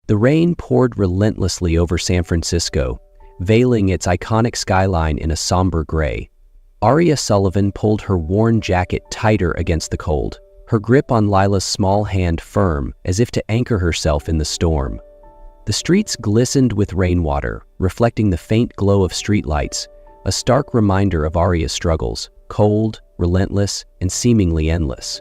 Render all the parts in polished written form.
The rain poured relentlessly over San Francisco, veiling its iconic skyline in a somber gray. Aria Sullivan pulled her worn jacket tighter against the cold, her grip on Lila's small hand firm as if to anchor herself in the storm. The streets glistened with rainwater, reflecting the faint glow of streetlights, a stark reminder of Aria's struggles, cold, relentless, and seemingly endless.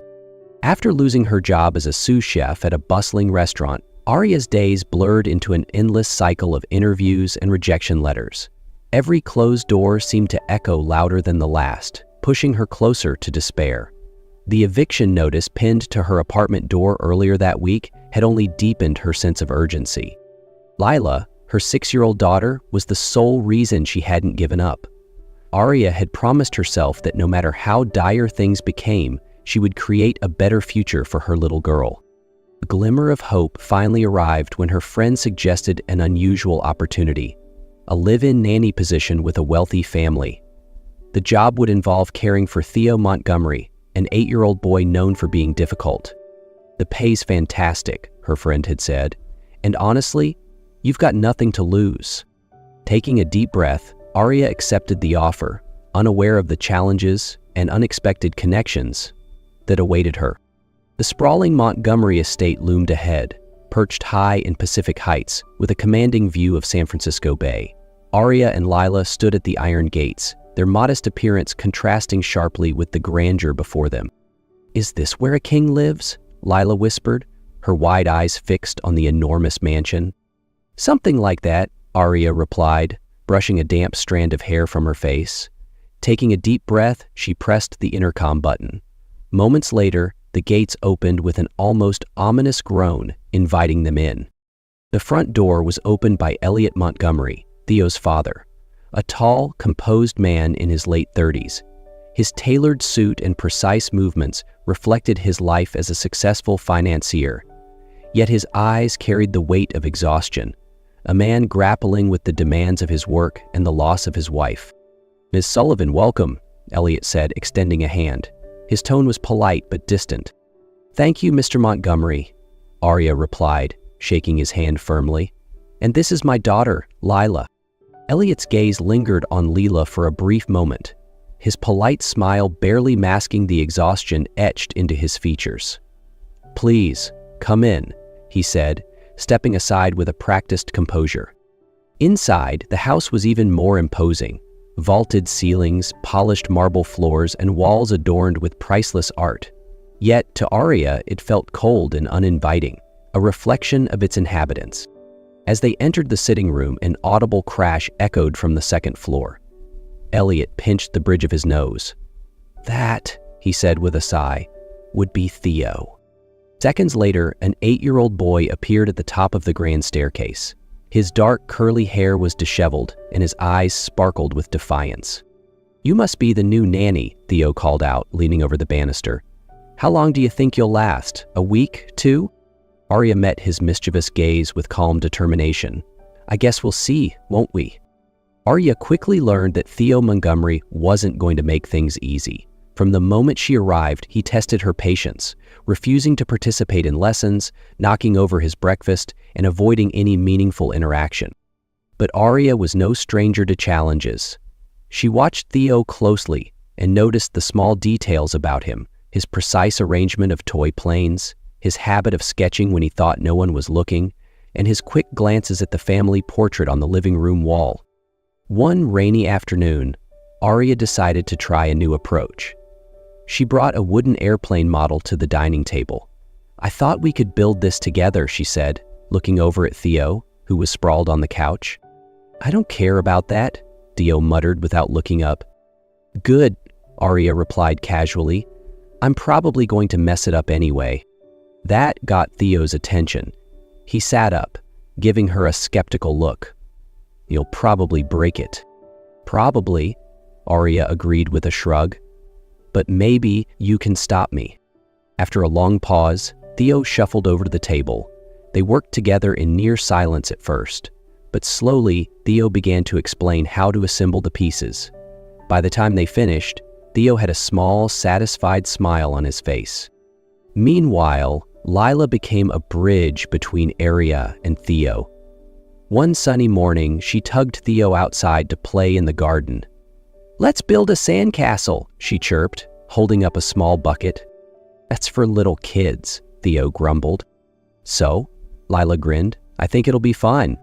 After losing her job as a sous chef at a bustling restaurant, Aria's days blurred into an endless cycle of interviews and rejection letters. Every closed door seemed to echo louder than the last, pushing her closer to despair. The eviction notice pinned to her apartment door earlier that week had only deepened her sense of urgency. Lila, her 6-year-old daughter, was the sole reason she hadn't given up. Aria had promised herself that no matter how dire things became, she would create a better future for her little girl. A glimmer of hope finally arrived when her friend suggested an unusual opportunity, a live-in nanny position with a wealthy family. The job would involve caring for Theo Montgomery, an 8-year-old boy known for being difficult. "The pay's fantastic," her friend had said, "and honestly, you've got nothing to lose." Taking a deep breath, Aria accepted the offer, unaware of the challenges and unexpected connections that awaited her. The sprawling Montgomery estate loomed ahead, perched high in Pacific Heights with a commanding view of San Francisco Bay. Aria and Lila stood at the iron gates, their modest appearance contrasting sharply with the grandeur before them. "Is this where a king lives?" Lila whispered, her wide eyes fixed on the enormous mansion. "Something like that," Aria replied, brushing a damp strand of hair from her face. Taking a deep breath, she pressed the intercom button. Moments later, the gates opened with an almost ominous groan, inviting them in. The front door was opened by Elliot Montgomery, Theo's father, a tall, composed man in his late 30s. His tailored suit and precise movements reflected his life as a successful financier, yet his eyes carried the weight of exhaustion, a man grappling with the demands of his work and the loss of his wife. "Ms. Sullivan, welcome," Elliot said, extending a hand. His tone was polite but distant. "Thank you, Mr. Montgomery," Aria replied, shaking his hand firmly. "And this is my daughter, Lila." Elliot's gaze lingered on Lila for a brief moment, his polite smile barely masking the exhaustion etched into his features. "Please, come in," he said, stepping aside with a practiced composure. Inside, the house was even more imposing. Vaulted ceilings, polished marble floors, and walls adorned with priceless art. Yet, to Aria, it felt cold and uninviting, a reflection of its inhabitants. As they entered the sitting room, an audible crash echoed from the second floor. Elliot pinched the bridge of his nose. "That," he said with a sigh, "would be Theo." Seconds later, an 8-year-old boy appeared at the top of the grand staircase. His dark, curly hair was disheveled, and his eyes sparkled with defiance. "You must be the new nanny," Theo called out, leaning over the banister. "How long do you think you'll last? A week, 2? Aria met his mischievous gaze with calm determination. "I guess we'll see, won't we?" Aria quickly learned that Theo Montgomery wasn't going to make things easy. From the moment she arrived, he tested her patience, refusing to participate in lessons, knocking over his breakfast, and avoiding any meaningful interaction. But Aria was no stranger to challenges. She watched Theo closely and noticed the small details about him, his precise arrangement of toy planes, his habit of sketching when he thought no one was looking, and his quick glances at the family portrait on the living room wall. One rainy afternoon, Aria decided to try a new approach. She brought a wooden airplane model to the dining table. "I thought we could build this together," she said, looking over at Theo, who was sprawled on the couch. "I don't care about that," Theo muttered without looking up. "Good," Aria replied casually. "I'm probably going to mess it up anyway." That got Theo's attention. He sat up, giving her a skeptical look. "You'll probably break it." "Probably," Aria agreed with a shrug. "But maybe you can stop me." After a long pause, Theo shuffled over to the table. They worked together in near silence at first, but slowly Theo began to explain how to assemble the pieces. By the time they finished, Theo had a small, satisfied smile on his face. Meanwhile, Lila became a bridge between Aria and Theo. One sunny morning, she tugged Theo outside to play in the garden. "Let's build a sandcastle," she chirped, holding up a small bucket. "That's for little kids," Theo grumbled. "So?" Lila grinned. "I think it'll be fun."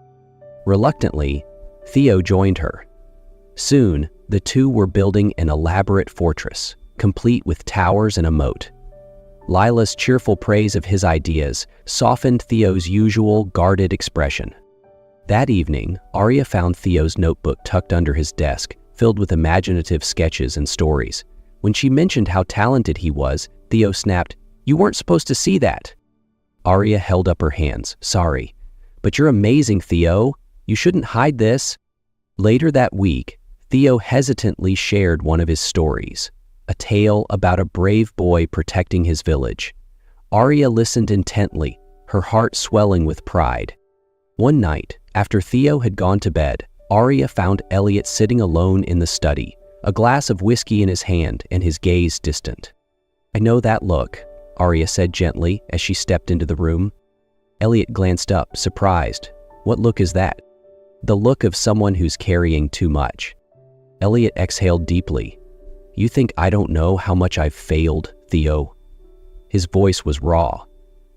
Reluctantly, Theo joined her. Soon, the two were building an elaborate fortress, complete with towers and a moat. Lila's cheerful praise of his ideas softened Theo's usual guarded expression. That evening, Arya found Theo's notebook tucked under his desk, filled with imaginative sketches and stories. When she mentioned how talented he was, Theo snapped, "You weren't supposed to see that." Arya held up her hands. "Sorry, but you're amazing, Theo. You shouldn't hide this." Later that week, Theo hesitantly shared one of his stories, a tale about a brave boy protecting his village. Arya listened intently, her heart swelling with pride. One night, after Theo had gone to bed, Arya found Elliot sitting alone in the study, a glass of whiskey in his hand and his gaze distant. "I know that look," Arya said gently as she stepped into the room. Elliot glanced up, surprised. "What look is that?" "The look of someone who's carrying too much." Elliot exhaled deeply. "You think I don't know how much I've failed, Theo?" His voice was raw.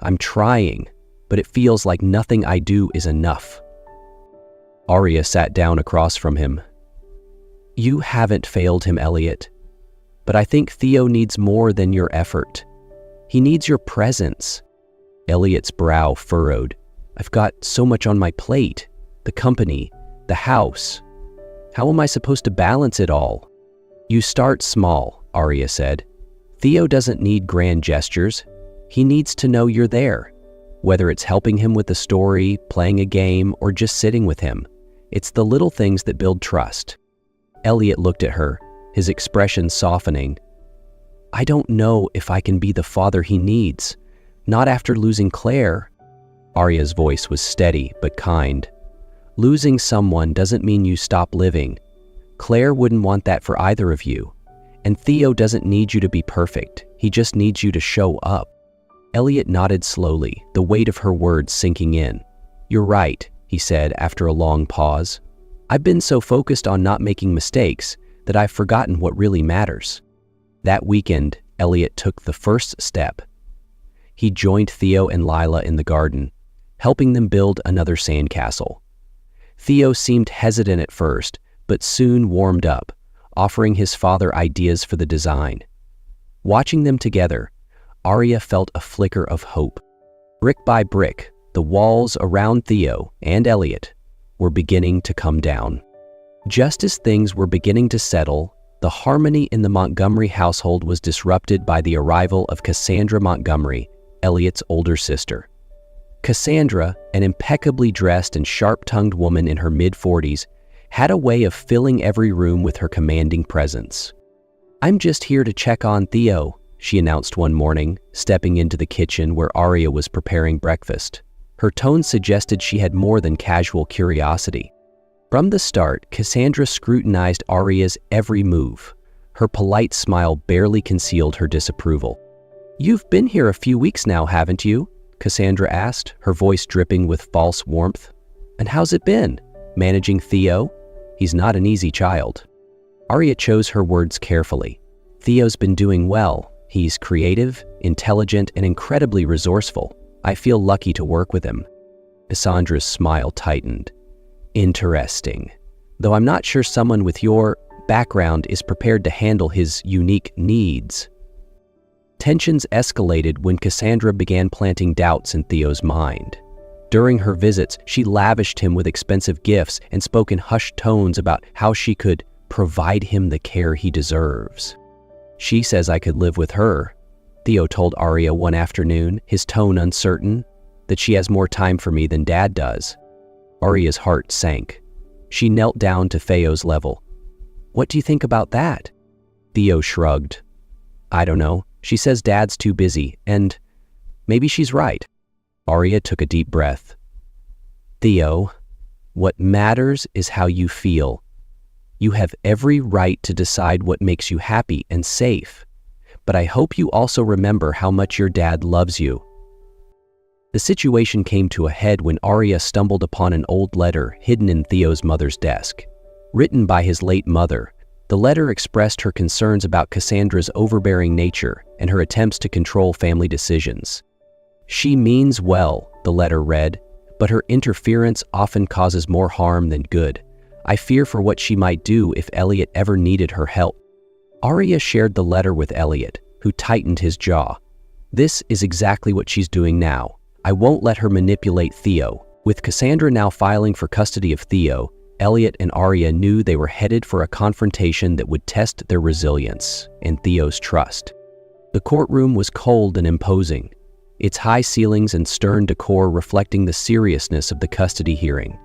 "I'm trying, but it feels like nothing I do is enough." Arya sat down across from him. "You haven't failed him, Elliot. But I think Theo needs more than your effort. He needs your presence." Elliot's brow furrowed. "I've got so much on my plate. The company, the house. How am I supposed to balance it all?" "You start small," Arya said. "Theo doesn't need grand gestures. He needs to know you're there. Whether it's helping him with a story, playing a game, or just sitting with him. It's the little things that build trust." Elliot looked at her, his expression softening. "I don't know if I can be the father he needs. Not after losing Claire." Arya's voice was steady but kind. "Losing someone doesn't mean you stop living. Claire wouldn't want that for either of you. And Theo doesn't need you to be perfect. He just needs you to show up." Elliot nodded slowly, the weight of her words sinking in. "You're right," he said after a long pause. "I've been so focused on not making mistakes that I've forgotten what really matters." That weekend, Elliot took the first step. He joined Theo and Lila in the garden, helping them build another sandcastle. Theo seemed hesitant at first, but soon warmed up, offering his father ideas for the design. Watching them together, Arya felt a flicker of hope. Brick by brick, the walls around Theo and Elliot were beginning to come down. Just as things were beginning to settle, the harmony in the Montgomery household was disrupted by the arrival of Cassandra Montgomery, Elliot's older sister. Cassandra, an impeccably dressed and sharp-tongued woman in her mid-40s, had a way of filling every room with her commanding presence. "I'm just here to check on Theo," she announced one morning, stepping into the kitchen where Arya was preparing breakfast. Her tone suggested she had more than casual curiosity. From the start, Cassandra scrutinized Arya's every move. Her polite smile barely concealed her disapproval. "You've been here a few weeks now, haven't you?" Cassandra asked, her voice dripping with false warmth. "And how's it been? Managing Theo? He's not an easy child." Arya chose her words carefully. "Theo's been doing well. He's creative, intelligent, and incredibly resourceful. I feel lucky to work with him." Cassandra's smile tightened. "Interesting. Though I'm not sure someone with your background is prepared to handle his unique needs." Tensions escalated when Cassandra began planting doubts in Theo's mind. During her visits, she lavished him with expensive gifts and spoke in hushed tones about how she could provide him the care he deserves. "She says I could live with her," Theo told Arya one afternoon, his tone uncertain, "that she has more time for me than Dad does." Arya's heart sank. She knelt down to Theo's level. "What do you think about that?" Theo shrugged. "I don't know. She says Dad's too busy, and maybe she's right." Arya took a deep breath. "Theo, what matters is how you feel. You have every right to decide what makes you happy and safe. But I hope you also remember how much your dad loves you." The situation came to a head when Arya stumbled upon an old letter hidden in Theo's mother's desk. Written by his late mother, the letter expressed her concerns about Cassandra's overbearing nature and her attempts to control family decisions. "She means well," the letter read, "but her interference often causes more harm than good. I fear for what she might do if Elliot ever needed her help." Arya shared the letter with Elliot, who tightened his jaw. "This is exactly what she's doing now. I won't let her manipulate Theo." With Cassandra now filing for custody of Theo, Elliot and Arya knew they were headed for a confrontation that would test their resilience and Theo's trust. The courtroom was cold and imposing, its high ceilings and stern decor reflecting the seriousness of the custody hearing.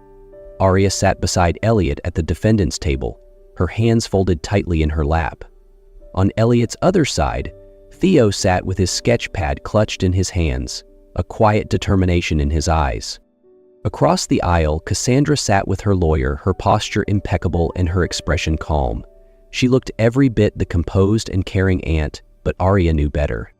Arya sat beside Elliot at the defendant's table, her hands folded tightly in her lap. On Elliot's other side, Theo sat with his sketch pad clutched in his hands, a quiet determination in his eyes. Across the aisle, Cassandra sat with her lawyer, her posture impeccable and her expression calm. She looked every bit the composed and caring aunt, but Arya knew better.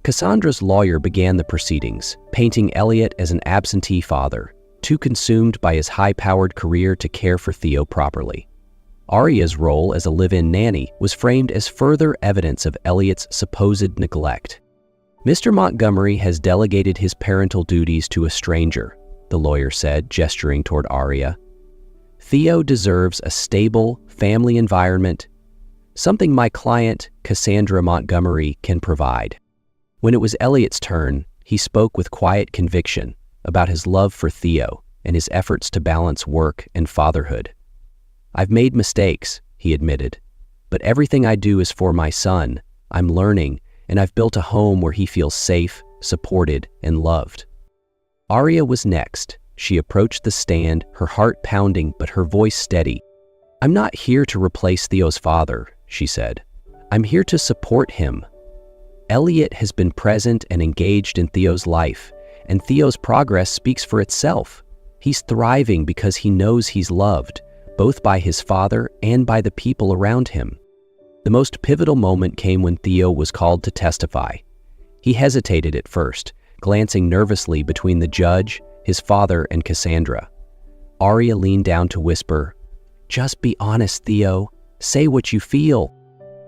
Cassandra's lawyer began the proceedings, painting Elliot as an absentee father, too consumed by his high-powered career to care for Theo properly. Arya's role as a live-in nanny was framed as further evidence of Elliot's supposed neglect. "Mr. Montgomery has delegated his parental duties to a stranger," the lawyer said, gesturing toward Arya. "Theo deserves a stable, family environment, something my client, Cassandra Montgomery, can provide." When it was Elliot's turn, he spoke with quiet conviction about his love for Theo and his efforts to balance work and fatherhood. "I've made mistakes," he admitted, "but everything I do is for my son. I'm learning, and I've built a home where he feels safe, supported, and loved." Arya was next. She approached the stand, her heart pounding but her voice steady. "I'm not here to replace Theo's father," she said. "I'm here to support him. Elliot has been present and engaged in Theo's life, and Theo's progress speaks for itself. He's thriving because he knows he's loved, both by his father and by the people around him." The most pivotal moment came when Theo was called to testify. He hesitated at first, glancing nervously between the judge, his father, and Cassandra. Arya leaned down to whisper, "Just be honest, Theo. Say what you feel."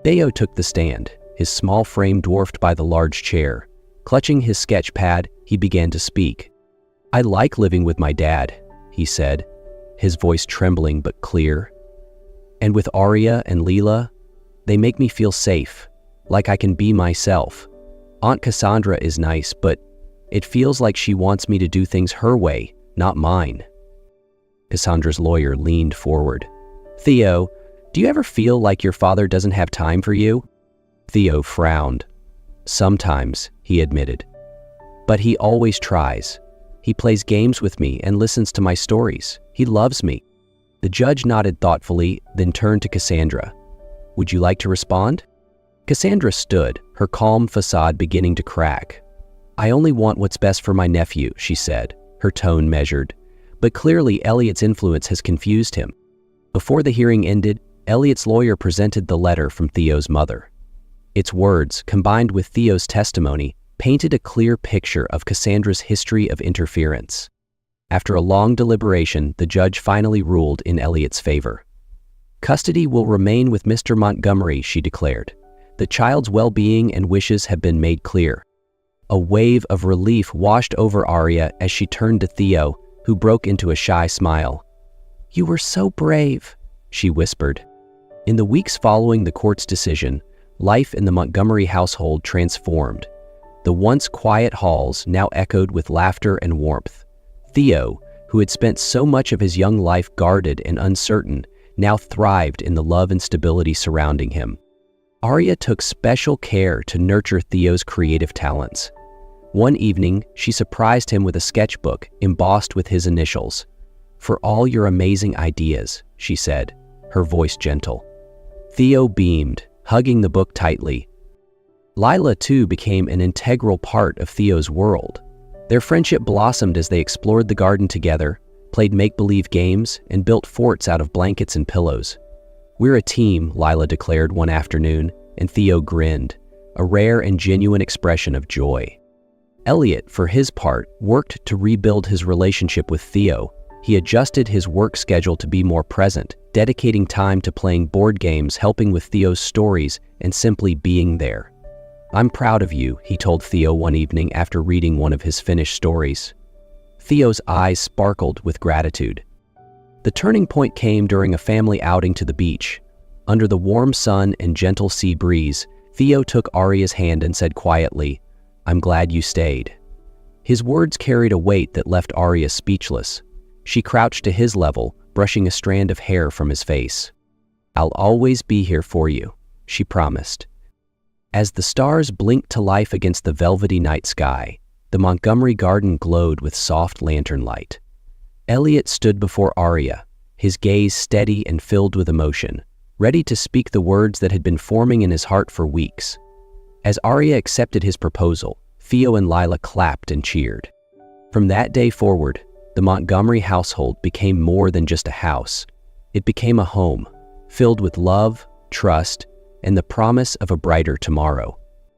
Theo took the stand, his small frame dwarfed by the large chair. Clutching his sketch pad, he began to speak. "I like living with my dad," he said, his voice trembling but clear. "And with Arya and Leela, they make me feel safe, like I can be myself. Aunt Cassandra is nice, but it feels like she wants me to do things her way, not mine." Cassandra's lawyer leaned forward. "Theo, do you ever feel like your father doesn't have time for you?" Theo frowned. "Sometimes," he admitted. "But he always tries. He plays games with me and listens to my stories. He loves me." The judge nodded thoughtfully, then turned to Cassandra. "Would you like to respond?" Cassandra stood, her calm facade beginning to crack. "I only want what's best for my nephew," she said, her tone measured. But clearly Elliot's influence has confused him. Before the hearing ended, Elliot's lawyer presented the letter from Theo's mother. Its words, combined with Theo's testimony, painted a clear picture of Cassandra's history of interference. After a long deliberation, the judge finally ruled in Elliot's favor. "Custody will remain with Mr. Montgomery," she declared. "The child's well-being and wishes have been made clear." A wave of relief washed over Arya as she turned to Theo, who broke into a shy smile. "You were so brave," she whispered. In the weeks following the court's decision, life in the Montgomery household transformed. The once quiet halls now echoed with laughter and warmth. Theo, who had spent so much of his young life guarded and uncertain, now thrived in the love and stability surrounding him. Arya took special care to nurture Theo's creative talents. One evening, she surprised him with a sketchbook embossed with his initials. "For all your amazing ideas," she said, her voice gentle. Theo beamed, hugging the book tightly. Lila, too, became an integral part of Theo's world. Their friendship blossomed as they explored the garden together, played make-believe games, and built forts out of blankets and pillows. "We're a team," Lila declared one afternoon, and Theo grinned, a rare and genuine expression of joy. Elliot, for his part, worked to rebuild his relationship with Theo. He adjusted his work schedule to be more present, dedicating time to playing board games, helping with Theo's stories, and simply being there. "I'm proud of you," he told Theo one evening after reading one of his finished stories. Theo's eyes sparkled with gratitude. The turning point came during a family outing to the beach. Under the warm sun and gentle sea breeze, Theo took Aria's hand and said quietly, "I'm glad you stayed." His words carried a weight that left Aria speechless. She crouched to his level, brushing a strand of hair from his face. "I'll always be here for you," she promised. As the stars blinked to life against the velvety night sky, the Montgomery garden glowed with soft lantern light. Elliot stood before Aria, his gaze steady and filled with emotion, ready to speak the words that had been forming in his heart for weeks. As Aria accepted his proposal, Theo and Lila clapped and cheered. From that day forward, the Montgomery household became more than just a house. It became a home, filled with love, trust, and the promise of a brighter tomorrow.